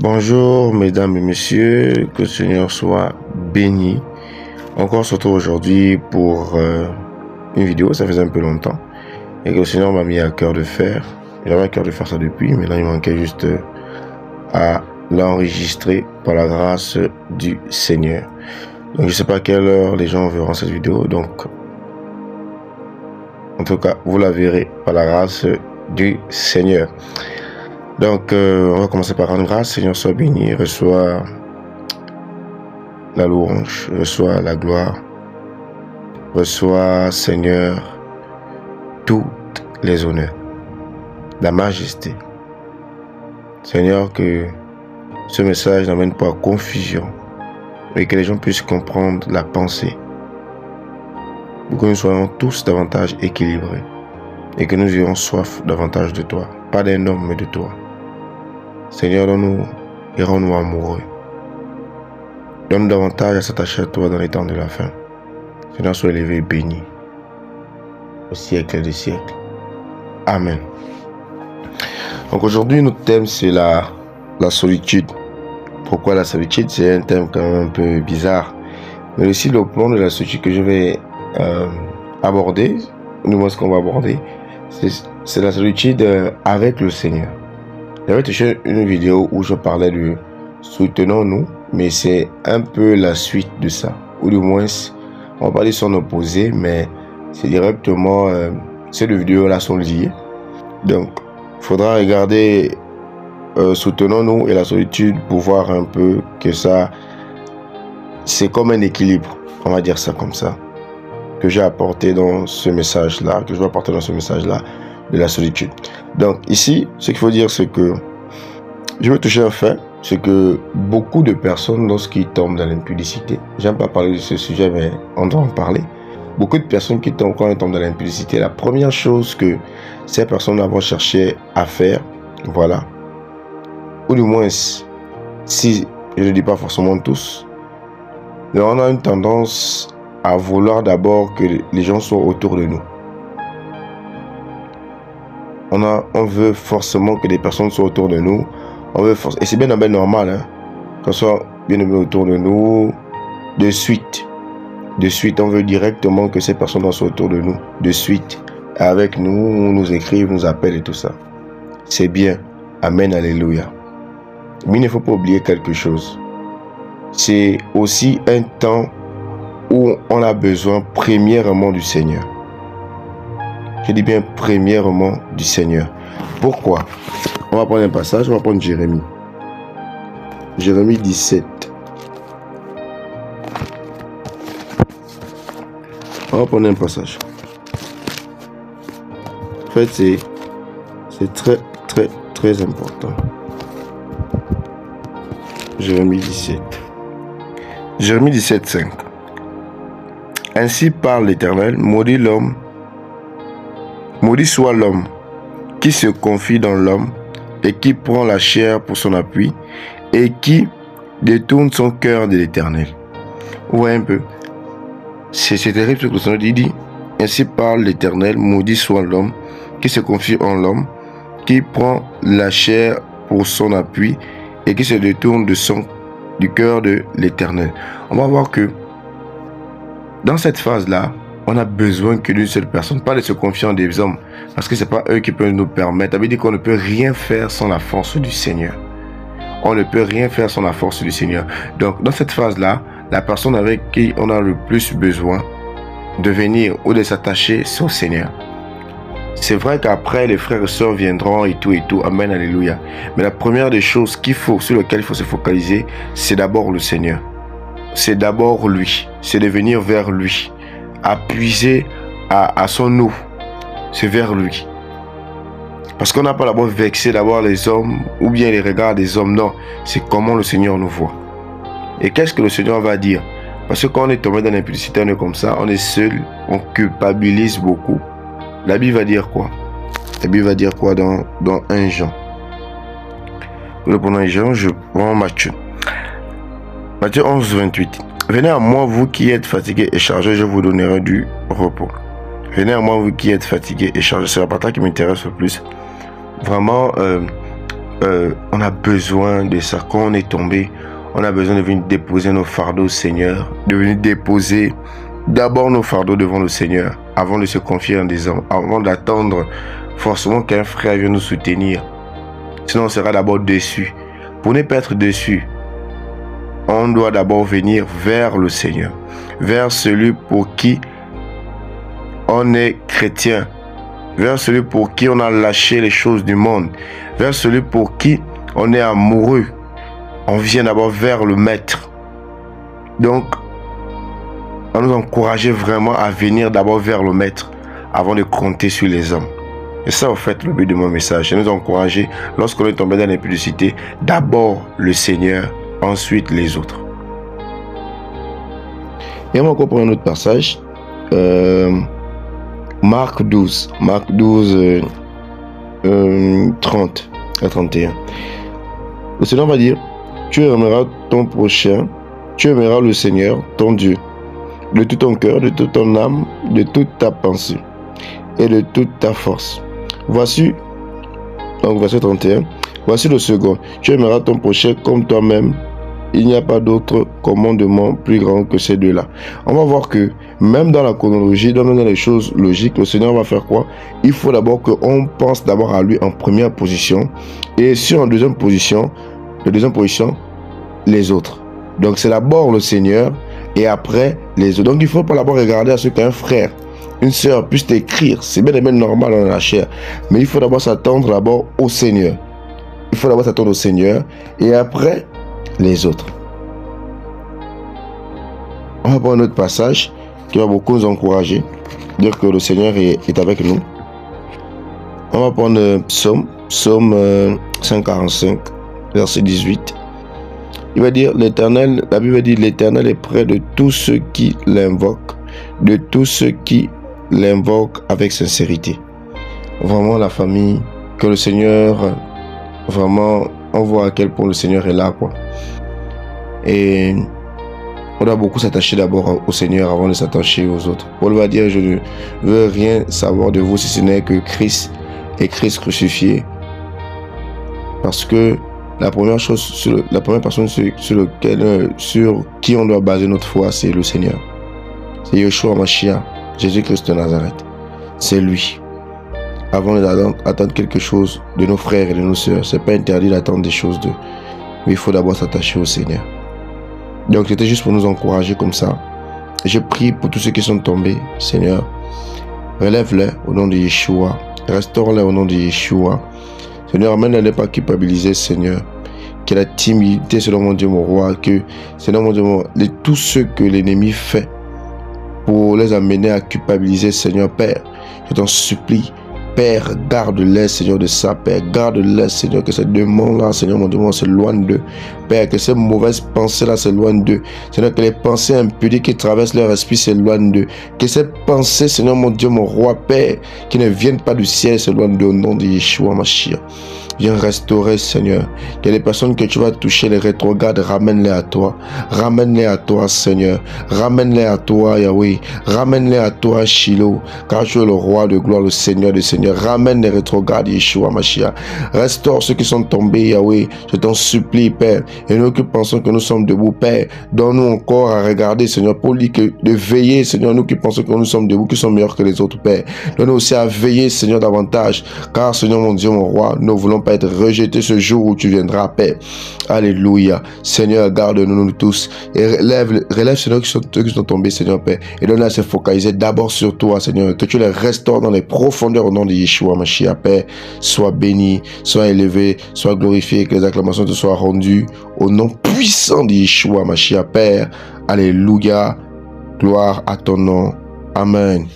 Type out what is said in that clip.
Bonjour mesdames et messieurs, que le Seigneur soit béni. Encore on se retrouve aujourd'hui pour une vidéo, ça faisait un peu longtemps et que le Seigneur m'a mis à cœur de faire. J'avais à cœur de faire ça depuis, mais là il manquait juste à l'enregistrer par la grâce du Seigneur. Donc je sais pas à quelle heure les gens verront cette vidéo, donc en tout cas vous la verrez par la grâce du Seigneur. Donc, on va commencer par rendre grâce. Seigneur, sois béni, reçois la louange, reçois la gloire, reçois, Seigneur, toutes les honneurs, la majesté. Seigneur, que ce message n'amène pas à confusion et que les gens puissent comprendre la pensée, pour que nous soyons tous davantage équilibrés et que nous ayons soif davantage de toi, pas d'un homme, mais de toi. Seigneur, donne-nous et rends-nous amoureux. Donne-nous davantage à s'attacher à toi dans les temps de la fin. Seigneur, sois élevé et béni au siècle des siècles. Amen. Donc aujourd'hui, notre thème, c'est la solitude. Pourquoi la solitude? C'est un thème quand même un peu bizarre. Mais aussi le plan de la solitude que je vais aborder, ou du moins ce qu'on va aborder, c'est la solitude avec le Seigneur. J'avais touché une vidéo où je parlais de soutenons-nous, mais c'est un peu la suite de ça. Ou du moins, on va pas dire son opposé, mais c'est directement, ces deux vidéos-là sont liées. Donc, il faudra regarder soutenons-nous et la solitude pour voir un peu que ça, c'est comme un équilibre, on va dire ça comme ça, que j'ai apporté dans ce message-là, que je vais apporter dans ce message-là de la solitude. Donc ici, ce qu'il faut dire, c'est que je veux toucher un fait, c'est que beaucoup de personnes, lorsqu'ils tombent dans l'impudicité, j'aime pas parler de ce sujet, mais on doit en parler. Beaucoup de personnes qui tombent, quand elles tombent dans l'impudicité, la première chose que ces personnes vont chercher à faire, voilà, ou du moins, si je ne dis pas forcément tous, mais on a une tendance à vouloir d'abord que les gens soient autour de nous. On veut forcément que des personnes soient autour de nous. Et c'est bien normal, hein, qu'on soit bien aimé autour de nous. De suite, on veut directement que ces personnes soient autour de nous. De suite, avec nous, on nous écrivent, nous appellent et tout ça. C'est bien. Amen, alléluia. Mais il ne faut pas oublier quelque chose. C'est aussi un temps où on a besoin premièrement du Seigneur. Je dis bien premièrement du Seigneur. Pourquoi? On va prendre un passage, on va prendre Jérémie. Jérémie 17. On va prendre un passage. En fait, c'est très important. Jérémie 17. Jérémie 17, 5. Ainsi parle l'Éternel, maudit soit l'homme qui se confie dans l'homme et qui prend la chair pour son appui et qui détourne son cœur de l'Éternel. Vous voyez un peu, c'est terrible ce que le Seigneur dit. Ainsi parle l'Éternel, maudit soit l'homme qui se confie en l'homme, qui prend la chair pour son appui et qui se détourne du cœur de l'Éternel. On va voir que dans cette phase-là, on a besoin que d'une seule personne, pas de se confier en des hommes, parce que c'est pas eux qui peuvent nous permettre. Ça veut dire qu'on ne peut rien faire sans la force du Seigneur. On ne peut rien faire sans la force du Seigneur. Donc, dans cette phase-là, la personne avec qui on a le plus besoin de venir ou de s'attacher, c'est au Seigneur. C'est vrai qu'après, les frères et sœurs viendront et tout, amen, alléluia. Mais la première des choses sur lesquelles il faut se focaliser, c'est d'abord le Seigneur. C'est d'abord lui. C'est de venir vers lui. Appuyer à son eau. C'est vers lui. Parce qu'on n'a pas d'abord vexé d'avoir les hommes ou bien les regards des hommes. Non, c'est comment le Seigneur nous voit. Et qu'est-ce que le Seigneur va dire? Parce que quand on est tombé dans l'impudicité, on est comme ça, on est seul, on culpabilise beaucoup. La Bible va dire quoi? La Bible va dire quoi dans 1 Jean? Je prends 1 Jean, je prends Matthieu. Matthieu 11, 28. Venez à moi, vous qui êtes fatigués et chargés, je vous donnerai du repos. Venez à moi, vous qui êtes fatigués et chargés. C'est la partie qui m'intéresse le plus. Vraiment, on a besoin de ça. Quand on est tombé, on a besoin de venir déposer nos fardeaux au Seigneur, de venir déposer d'abord nos fardeaux devant le Seigneur, avant de se confier en des hommes, avant d'attendre forcément qu'un frère vienne nous soutenir. Sinon, on sera d'abord déçu. Pour ne pas être déçu, on doit d'abord venir vers le Seigneur, vers celui pour qui on est chrétien, vers celui pour qui on a lâché les choses du monde, vers celui pour qui on est amoureux. On vient d'abord vers le Maître. Donc, on nous encourage vraiment à venir d'abord vers le Maître avant de compter sur les hommes. Et ça, en fait, le but de mon message, c'est nous encourager, lorsqu'on est tombé dans l'impudicité, d'abord le Seigneur, ensuite les autres. Et on va encore prendre un autre passage. Marc 12, 30 à 31. Le Seigneur va dire, tu aimeras ton prochain, tu aimeras le Seigneur, ton Dieu, de tout ton cœur, de toute ton âme, de toute ta pensée et de toute ta force. Voici, donc verset 31, voici le second, tu aimeras ton prochain comme toi-même. Il n'y a pas d'autre commandement plus grand que ces deux-là. On va voir que même dans la chronologie, dans les choses logiques, le Seigneur va faire quoi? Il faut d'abord qu'on pense d'abord à lui en première position et sur en deuxième position, les autres. Donc c'est d'abord le Seigneur et après les autres. Donc il ne faut pas d'abord regarder à ce qu'un frère, une sœur puisse écrire. C'est bien et bien normal dans la chair. Mais il faut d'abord s'attendre d'abord au Seigneur. Il faut d'abord s'attendre au Seigneur et après les autres. On va prendre un autre passage qui va beaucoup nous encourager, dire que le Seigneur est avec nous. On va prendre Psaume 145, verset 18. Il va dire, la Bible dit, l'Éternel est près de tous ceux qui l'invoquent, de tous ceux qui l'invoquent avec sincérité. Vraiment la famille, que le Seigneur, vraiment, on voit à quel point le Seigneur est là, quoi. Et on doit beaucoup s'attacher d'abord au Seigneur avant de s'attacher aux autres. Paul va dire, je ne veux rien savoir de vous si ce n'est que Christ et Christ crucifié. Parce que la première personne sur qui on doit baser notre foi, c'est le Seigneur. C'est Yeshua Mashiach, Jésus-Christ de Nazareth. C'est lui. Avant d'attendre quelque chose de nos frères et de nos sœurs, c'est pas interdit d'attendre des choses d'eux. Mais il faut d'abord s'attacher au Seigneur. Donc c'était juste pour nous encourager comme ça. Je prie pour tous ceux qui sont tombés, Seigneur. Relève-les au nom de Yeshua. Restaure-les au nom de Yeshua. Seigneur, amène-les à ne pas culpabiliser, Seigneur. Que la timidité, selon mon Dieu, mon roi, que, selon mon Dieu, tous ceux que l'ennemi fait pour les amener à culpabiliser, Seigneur, Père, je t'en supplie. Père, garde-les, Seigneur, de ça. Père, garde-les, Seigneur, que ces démons-là, Seigneur, mon Dieu, s'éloignent d'eux. Père, que ces mauvaises pensées-là s'éloignent d'eux. Seigneur, que les pensées impudiques qui traversent leur esprit s'éloignent d'eux. Que ces pensées, Seigneur, mon Dieu, mon roi, Père, qui ne viennent pas du ciel, s'éloignent d'eux au nom de Yeshua Mashiach. Viens restaurer, Seigneur. Que les personnes que tu vas toucher, les rétrogrades, ramène-les à toi. Ramène-les à toi, Seigneur. Ramène-les à toi, Yahweh. Ramène-les à toi, Shiloh. Car tu es le roi de gloire, le Seigneur des Seigneurs. Ramène les rétrogrades, Yeshua Mashiach. Restaure ceux qui sont tombés, Yahweh. Je t'en supplie, Père. Et nous qui pensons que nous sommes debout, Père, donne-nous encore à regarder, Seigneur, pour lui que de veiller, Seigneur, nous qui pensons que nous sommes debout, qui sommes meilleurs que les autres, Père. Donne-nous aussi à veiller, Seigneur, davantage. Car, Seigneur, mon Dieu, mon roi, nous voulons pas être rejetés ce jour où tu viendras, Père. Alléluia. Seigneur, garde-nous tous. Et relève, Seigneur, ceux qui sont tombés, Seigneur, Père. Et donne-nous à se focaliser d'abord sur toi, Seigneur. Que tu les restaures dans les profondeurs au nom de Yeshua, Mashiach, Père. Sois béni, sois élevé, sois glorifié, que les acclamations te soient rendues au nom puissant de Yeshua, Mashiach, Père. Alléluia. Gloire à ton nom. Amen.